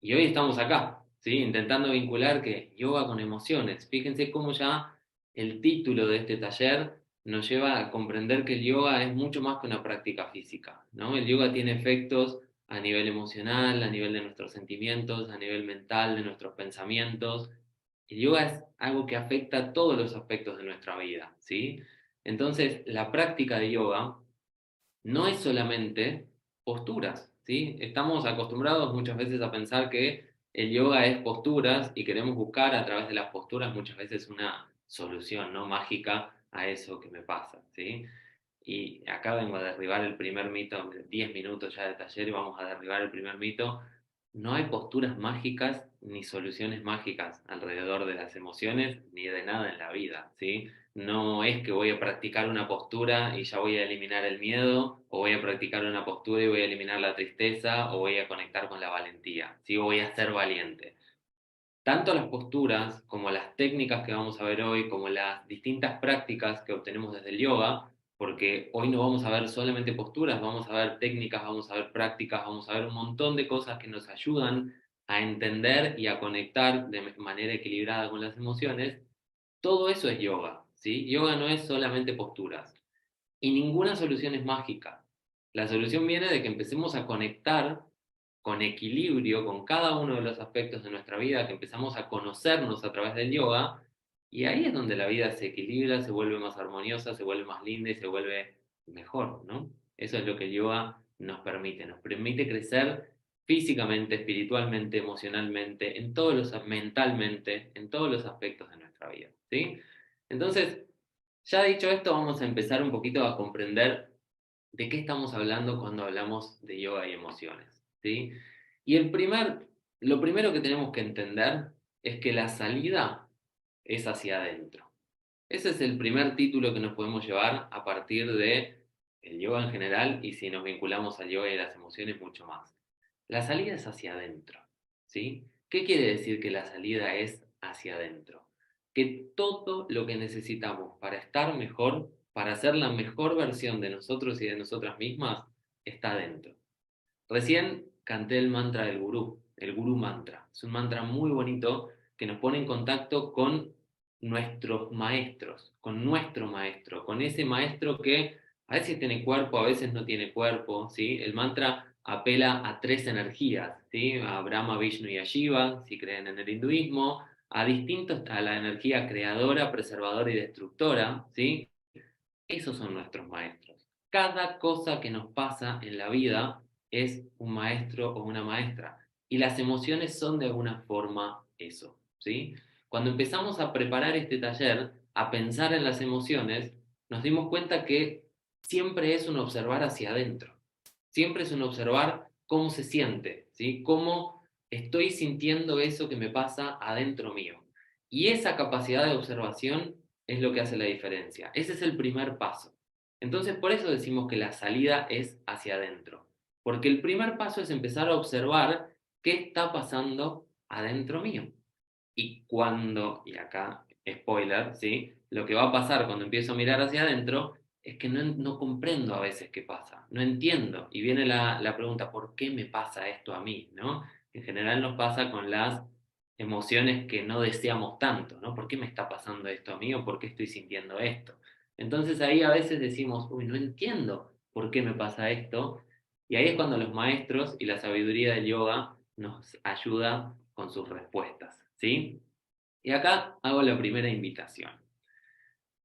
Y hoy estamos acá, ¿sí? Intentando vincular que yoga con emociones. Fíjense cómo ya el título de este taller nos lleva a comprender que el yoga es mucho más que una práctica física, ¿no? El yoga tiene efectos a nivel emocional, a nivel de nuestros sentimientos, a nivel mental, de nuestros pensamientos. El yoga es algo que afecta todos los aspectos de nuestra vida, ¿sí? Entonces, la práctica de yoga no es solamente posturas, ¿sí? Estamos acostumbrados muchas veces a pensar que el yoga es posturas y queremos buscar a través de las posturas muchas veces una solución, ¿no? Mágica a eso que me pasa, ¿sí? Y acá vengo a derribar el primer mito, 10 minutos ya de taller y vamos a derribar el primer mito. No hay posturas mágicas ni soluciones mágicas alrededor de las emociones ni de nada en la vida, ¿sí? No es que voy a practicar una postura y ya voy a eliminar el miedo, o voy a practicar una postura y voy a eliminar la tristeza, o voy a conectar con la valentía, ¿sí? O voy a ser valiente. Tanto las posturas como las técnicas que vamos a ver hoy, como las distintas prácticas que obtenemos desde el yoga, porque hoy no vamos a ver solamente posturas, vamos a ver técnicas, vamos a ver prácticas, vamos a ver un montón de cosas que nos ayudan a entender y a conectar de manera equilibrada con las emociones. Todo eso es yoga, ¿sí? Yoga no es solamente posturas. Y ninguna solución es mágica. La solución viene de que empecemos a conectar con equilibrio con cada uno de los aspectos de nuestra vida, que empezamos a conocernos a través del yoga, y ahí es donde la vida se equilibra, se vuelve más armoniosa, se vuelve más linda y se vuelve mejor, ¿no? Eso es lo que el yoga nos permite crecer físicamente, espiritualmente, emocionalmente, en todos los, mentalmente, en todos los aspectos de nuestra vida, ¿sí? Entonces, ya dicho esto, vamos a empezar un poquito a comprender de qué estamos hablando cuando hablamos de yoga y emociones, ¿sí? Y lo primero que tenemos que entender es que la salida es hacia adentro. Ese es el primer título que nos podemos llevar a partir de el yoga en general y si nos vinculamos al yoga y las emociones mucho más. La salida es hacia adentro, ¿sí? ¿Qué quiere decir que la salida es hacia adentro? Que todo lo que necesitamos para estar mejor, para ser la mejor versión de nosotros y de nosotras mismas, está adentro. Recién canté el mantra del gurú, el gurú mantra. Es un mantra muy bonito que nos pone en contacto con nuestros maestros, con nuestro maestro, con ese maestro que a veces tiene cuerpo, a veces no tiene cuerpo, ¿sí? El mantra apela a tres energías, ¿sí? A Brahma, Vishnu y a Shiva, si creen en el hinduismo, a la energía creadora, preservadora y destructora, ¿sí? Esos son nuestros maestros. Cada cosa que nos pasa en la vida es un maestro o una maestra. Y las emociones son de alguna forma eso, ¿sí? Cuando empezamos a preparar este taller, a pensar en las emociones, nos dimos cuenta que siempre es un observar hacia adentro. Siempre es un observar cómo se siente, ¿sí? Cómo estoy sintiendo eso que me pasa adentro mío. Y esa capacidad de observación es lo que hace la diferencia. Ese es el primer paso. Entonces, por eso decimos que la salida es hacia adentro. Porque el primer paso es empezar a observar qué está pasando adentro mío. Y acá, spoiler, ¿sí? Lo que va a pasar cuando empiezo a mirar hacia adentro es que no comprendo a veces qué pasa, no entiendo. Y viene la pregunta, ¿por qué me pasa esto a mí? ¿No? En general nos pasa con las emociones que no deseamos tanto, ¿no? ¿Por qué me está pasando esto a mí o por qué estoy sintiendo esto? Entonces ahí a veces decimos, uy, no entiendo por qué me pasa esto. Y ahí es cuando los maestros y la sabiduría del yoga nos ayuda con sus respuestas, ¿sí? Y acá hago la primera invitación.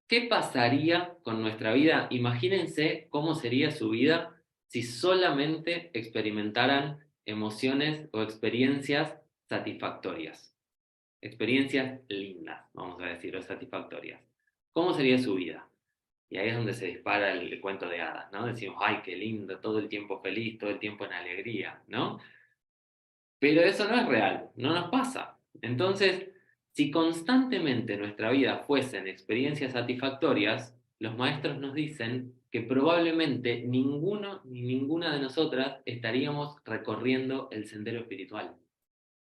¿Qué pasaría con nuestra vida? Imagínense cómo sería su vida si solamente experimentaran emociones o experiencias satisfactorias, experiencias lindas, vamos a decir, o satisfactorias. ¿Cómo sería su vida? Y ahí es donde se dispara el cuento de hadas, ¿no? Decimos, ay, qué lindo, todo el tiempo feliz, todo el tiempo en alegría, ¿no? Pero eso no es real, no nos pasa. Entonces, si constantemente nuestra vida fuesen experiencias satisfactorias, los maestros nos dicen que probablemente ninguno ni ninguna de nosotras estaríamos recorriendo el sendero espiritual.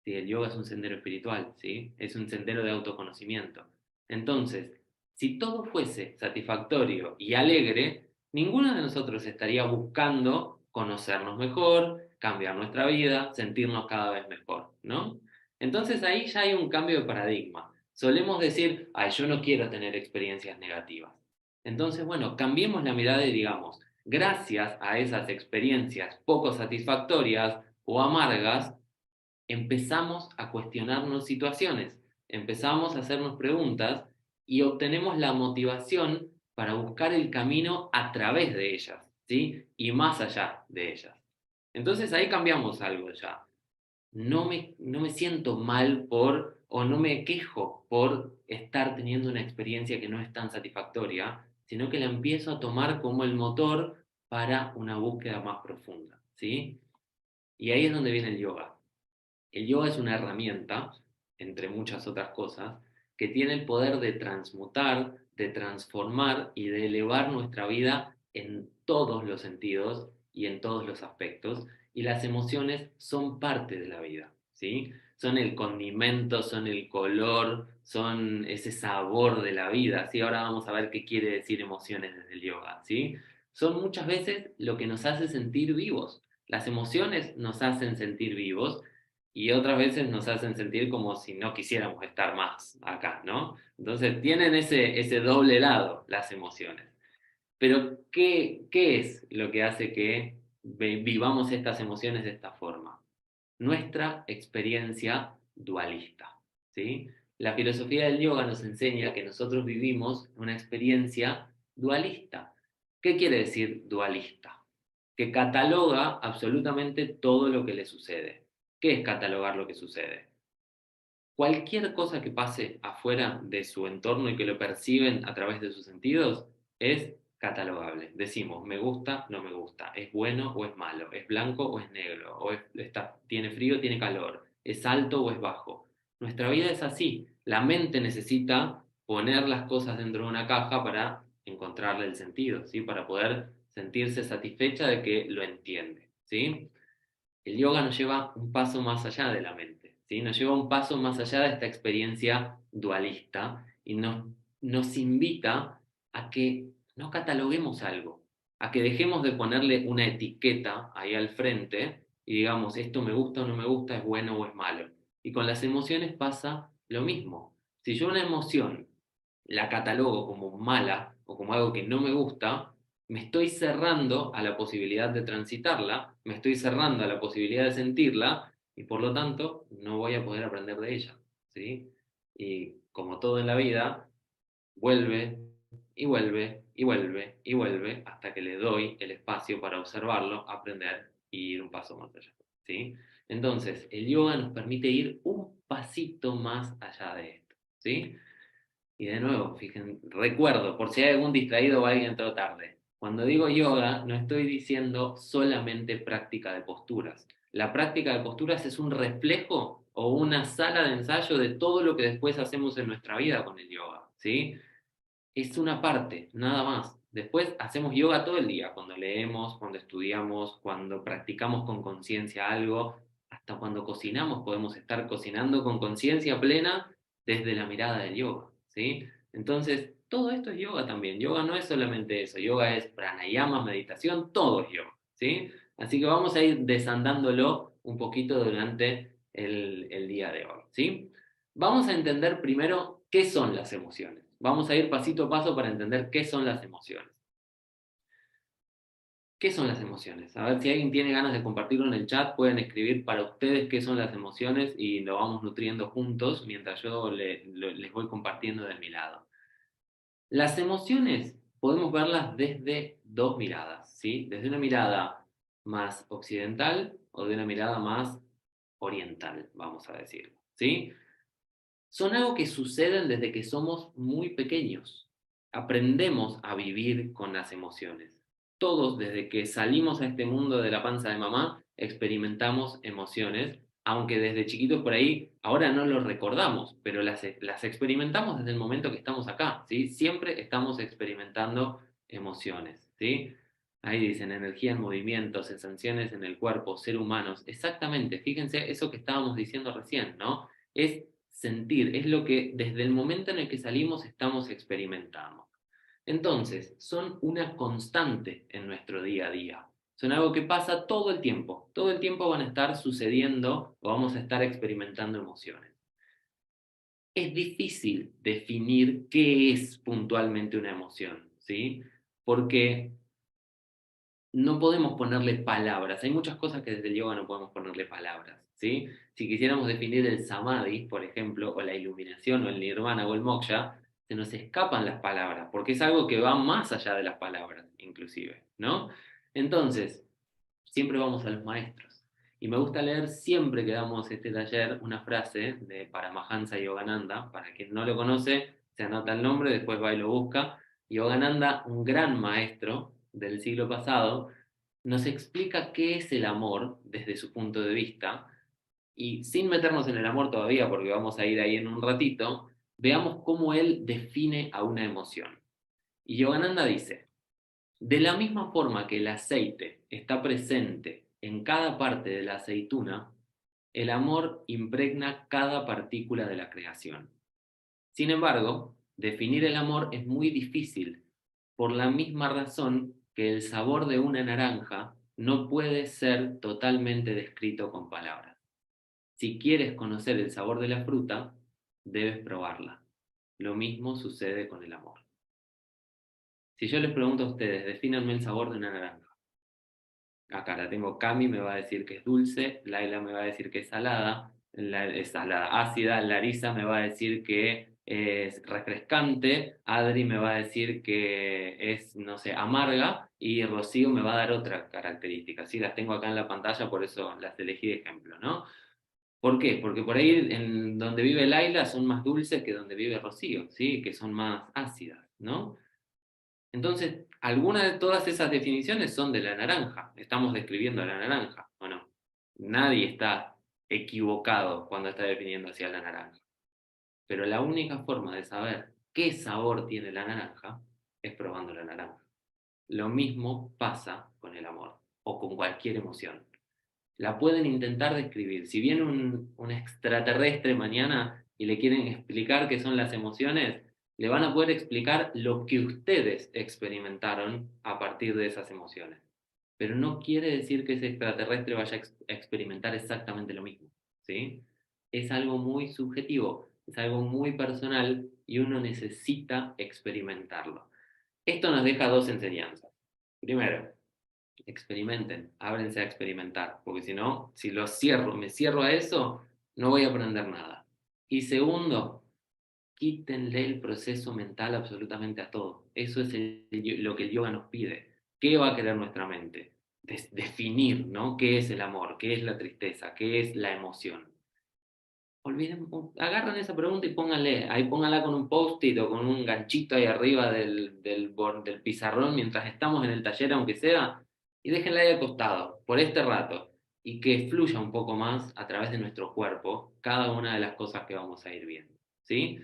¿Sí? El yoga es un sendero espiritual, ¿sí? Es un sendero de autoconocimiento. Entonces, si todo fuese satisfactorio y alegre, ninguno de nosotros estaría buscando conocernos mejor, cambiar nuestra vida, sentirnos cada vez mejor. ¿no? Entonces ahí ya hay un cambio de paradigma. Solemos decir, ay, yo no quiero tener experiencias negativas. Entonces, bueno, cambiemos la mirada y digamos, gracias a esas experiencias poco satisfactorias o amargas, empezamos a cuestionarnos situaciones, empezamos a hacernos preguntas y obtenemos la motivación para buscar el camino a través de ellas, ¿sí? Y más allá de ellas. Entonces ahí cambiamos algo ya. No me siento mal por, o no me quejo por estar teniendo una experiencia que no es tan satisfactoria, sino que la empiezo a tomar como el motor para una búsqueda más profunda, ¿sí? Y ahí es donde viene el yoga. El yoga es una herramienta, entre muchas otras cosas, que tiene el poder de transmutar, de transformar y de elevar nuestra vida en todos los sentidos y en todos los aspectos. Y las emociones son parte de la vida, ¿sí? Son el condimento, son el color, son ese sabor de la vida, ¿sí? Ahora vamos a ver qué quiere decir emociones desde el yoga, ¿sí? Son muchas veces lo que nos hace sentir vivos. Las emociones nos hacen sentir vivos y otras veces nos hacen sentir como si no quisiéramos estar más acá, ¿no? Entonces tienen ese doble lado las emociones. Pero ¿qué es lo que hace que vivamos estas emociones de esta forma? Nuestra experiencia dualista, ¿sí? La filosofía del yoga nos enseña que nosotros vivimos una experiencia dualista. ¿Qué quiere decir dualista? Que cataloga absolutamente todo lo que le sucede. ¿Qué es catalogar lo que sucede? Cualquier cosa que pase afuera de su entorno y que lo perciben a través de sus sentidos es catalogable. Decimos, me gusta, no me gusta, es bueno o es malo, es blanco o es negro, tiene frío o tiene calor, es alto o es bajo. Nuestra vida es así. La mente necesita poner las cosas dentro de una caja para encontrarle el sentido, ¿sí? Para poder sentirse satisfecha de que lo entiende, ¿sí? El yoga nos lleva un paso más allá de la mente, ¿sí? Nos lleva un paso más allá de esta experiencia dualista y nos invita a que no cataloguemos algo, a que dejemos de ponerle una etiqueta ahí al frente y digamos, esto me gusta o no me gusta, es bueno o es malo. Y con las emociones pasa lo mismo. Si yo una emoción la catalogo como mala o como algo que no me gusta, me estoy cerrando a la posibilidad de transitarla, me estoy cerrando a la posibilidad de sentirla y por lo tanto no voy a poder aprender de ella, ¿sí? Y como todo en la vida, vuelve y vuelve y vuelve y vuelve hasta que le doy el espacio para observarlo, aprender y ir un paso más allá, ¿sí? Entonces, el yoga nos permite ir un pasito más allá de esto, ¿sí? Y de nuevo, fíjense, recuerdo, por si hay algún distraído o alguien entró tarde, cuando digo yoga no estoy diciendo solamente práctica de posturas. La práctica de posturas es un reflejo o una sala de ensayo de todo lo que después hacemos en nuestra vida con el yoga, ¿sí? Es una parte, nada más. Después hacemos yoga todo el día, cuando leemos, cuando estudiamos, cuando practicamos con conciencia algo, hasta cuando cocinamos podemos estar cocinando con conciencia plena desde la mirada del yoga, ¿sí? Entonces, todo esto es yoga también. Yoga no es solamente eso, yoga es pranayama, meditación, todo es yoga, ¿sí? Así que vamos a ir desandándolo un poquito durante el día de hoy, ¿sí? Vamos a entender primero qué son las emociones. Vamos a ir pasito a paso para entender qué son las emociones. ¿Qué son las emociones? A ver si alguien tiene ganas de compartirlo en el chat, pueden escribir para ustedes qué son las emociones y lo vamos nutriendo juntos mientras yo les voy compartiendo de mi lado. Las emociones podemos verlas desde dos miradas, ¿sí? Desde una mirada más occidental o de una mirada más oriental, vamos a decirlo, ¿sí? Son algo que suceden desde que somos muy pequeños. Aprendemos a vivir con las emociones. Todos, desde que salimos a este mundo de la panza de mamá, experimentamos emociones, aunque desde chiquitos por ahí, ahora no lo recordamos, pero las experimentamos desde el momento que estamos acá, ¿sí? Siempre estamos experimentando emociones, ¿sí? Ahí dicen energía en movimiento, sensaciones en el cuerpo, ser humanos. Exactamente, fíjense eso que estábamos diciendo recién, ¿no? Es sentir, es lo que desde el momento en el que salimos estamos experimentando. Entonces, son una constante en nuestro día a día, son algo que pasa todo el tiempo. Todo el tiempo van a estar sucediendo o vamos a estar experimentando emociones. Es difícil definir qué es puntualmente una emoción, ¿sí? Porque no podemos ponerle palabras. Hay muchas cosas que desde el yoga no podemos ponerle palabras, ¿sí? Si quisiéramos definir el samadhi, por ejemplo, o la iluminación, o el nirvana, o el moksha, se nos escapan las palabras, porque es algo que va más allá de las palabras, inclusive, ¿no? Entonces, siempre vamos a los maestros. Y me gusta leer siempre que damos este taller una frase de Paramahansa Yogananda. Para quien no lo conoce, se anota el nombre, después va y lo busca. Yogananda, un gran maestro del siglo pasado, nos explica qué es el amor desde su punto de vista. Y sin meternos en el amor todavía, porque vamos a ir ahí en un ratito, veamos cómo él define a una emoción. Y Yogananda dice, de la misma forma que el aceite está presente en cada parte de la aceituna, el amor impregna cada partícula de la creación. Sin embargo, definir el amor es muy difícil, por la misma razón que el sabor de una naranja no puede ser totalmente descrito con palabras. Si quieres conocer el sabor de la fruta, debes probarla. Lo mismo sucede con el amor. Si yo les pregunto a ustedes, defínanme el sabor de una naranja. Acá la tengo, Cami me va a decir que es dulce, Laila me va a decir que es salada, ácida, Larisa me va a decir que es refrescante, Adri me va a decir que es, no sé, amarga, y Rocío me va a dar otra característica. Sí, las tengo acá en la pantalla, por eso las elegí de ejemplo, ¿no? ¿Por qué? Porque por ahí en donde vive Laila son más dulces que donde vive Rocío, ¿sí? Que son más ácidas, ¿no? Entonces, algunas de todas esas definiciones son de la naranja. Estamos describiendo a la naranja, ¿o no? Nadie está equivocado cuando está definiendo hacia la naranja. Pero la única forma de saber qué sabor tiene la naranja es probando la naranja. Lo mismo pasa con el amor o con cualquier emoción. La pueden intentar describir. Si viene un extraterrestre mañana y le quieren explicar qué son las emociones, le van a poder explicar lo que ustedes experimentaron a partir de esas emociones. Pero no quiere decir que ese extraterrestre vaya a experimentar exactamente lo mismo, ¿sí? Es algo muy subjetivo, es algo muy personal y uno necesita experimentarlo. Esto nos deja dos enseñanzas. Primero, experimenten, ábrense a experimentar, porque si no, si lo cierro, me cierro a eso, no voy a aprender nada. Y segundo, quítenle el proceso mental absolutamente a todo. Eso es lo que el yoga nos pide. ¿Qué va a querer nuestra mente? Definir, ¿no? ¿Qué es el amor? ¿Qué es la tristeza? ¿Qué es la emoción? Olviden, agarran esa pregunta y pónganle, ahí pónganla con un post-it o con un ganchito ahí arriba del pizarrón mientras estamos en el taller, aunque sea, y déjenla ahí acostado por este rato y que fluya un poco más a través de nuestro cuerpo cada una de las cosas que vamos a ir viendo, ¿sí?